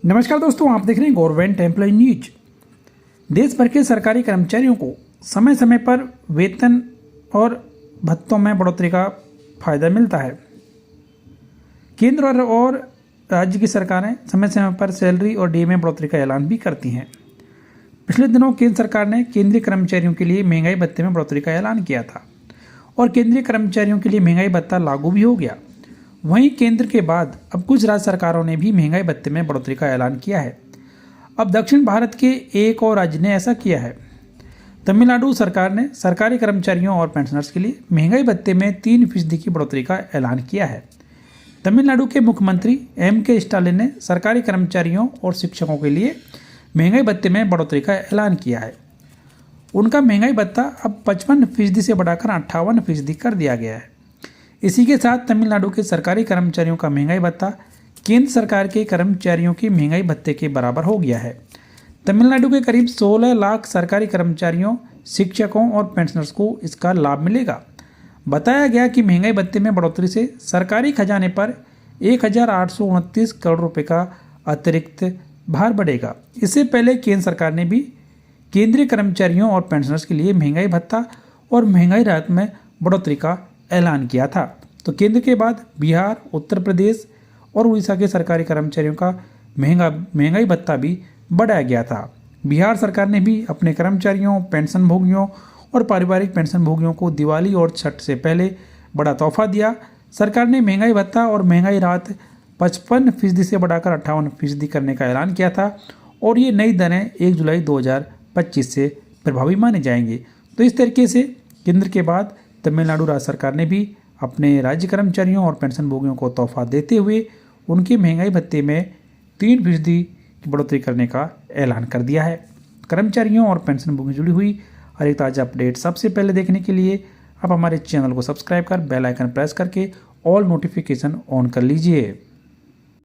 नमस्कार दोस्तों, आप देख रहे हैं गवर्नमेंट एम्प्लॉय न्यूज। देश भर के सरकारी कर्मचारियों को समय समय पर वेतन और भत्तों में बढ़ोतरी का फायदा मिलता है। केंद्र और राज्य की सरकारें समय समय पर सैलरी और डीए में बढ़ोतरी का ऐलान भी करती हैं। पिछले दिनों केंद्र सरकार ने केंद्रीय कर्मचारियों के लिए महंगाई भत्ते में बढ़ोतरी का ऐलान किया था और केंद्रीय कर्मचारियों के लिए महंगाई भत्ता लागू भी हो गया। वहीं केंद्र के बाद अब कुछ राज्य सरकारों ने भी महंगाई भत्ते में बढ़ोतरी का ऐलान किया है। अब दक्षिण भारत के एक और राज्य ने ऐसा किया है। तमिलनाडु सरकार ने सरकारी कर्मचारियों और पेंशनर्स के लिए महंगाई भत्ते में 3% की बढ़ोतरी का ऐलान किया है। तमिलनाडु के मुख्यमंत्री M.K. स्टालिन ने सरकारी कर्मचारियों और शिक्षकों के लिए महंगाई भत्ते में बढ़ोतरी का ऐलान किया है। उनका महंगाई भत्ता अब 55% से बढ़ाकर 58% कर दिया गया है। इसी के साथ तमिलनाडु के सरकारी कर्मचारियों का महंगाई भत्ता केंद्र सरकार के कर्मचारियों की महंगाई भत्ते के बराबर हो गया है। तमिलनाडु के करीब 16 लाख सरकारी कर्मचारियों, शिक्षकों और पेंशनर्स को इसका लाभ मिलेगा। बताया गया कि महंगाई भत्ते में बढ़ोतरी से सरकारी खजाने पर 1,829 करोड़ रुपए का अतिरिक्त भार बढ़ेगा। इससे पहले केंद्र सरकार ने भी केंद्रीय कर्मचारियों और पेंशनर्स के लिए महंगाई भत्ता और महंगाई राहत में बढ़ोतरी का ऐलान किया था। तो केंद्र के बाद बिहार, उत्तर प्रदेश और उड़ीसा के सरकारी कर्मचारियों का महंगाई भत्ता भी बढ़ाया गया था। बिहार सरकार ने भी अपने कर्मचारियों, पेंशन भोगियों और पारिवारिक पेंशन भोगियों को दिवाली और छठ से पहले बड़ा तोहफा दिया। सरकार ने महंगाई भत्ता और महंगाई राहत 55% से बढ़ाकर 58% करने का ऐलान किया था और ये नई दरें 1 जुलाई 2025 से प्रभावी माने जाएंगे। तो इस तरीके से केंद्र के बाद तमिलनाडु राज्य सरकार ने भी अपने राज्य कर्मचारियों और पेंशन भोगियों को तोहफा देते हुए उनके महंगाई भत्ते में 3% की बढ़ोतरी करने का ऐलान कर दिया है। कर्मचारियों और पेंशन भोगियों जुड़ी हुई हर एक ताज़ा अपडेट सबसे पहले देखने के लिए आप हमारे चैनल को सब्सक्राइब कर बेल आइकन प्रेस करके ऑल नोटिफिकेशन ऑन कर लीजिए।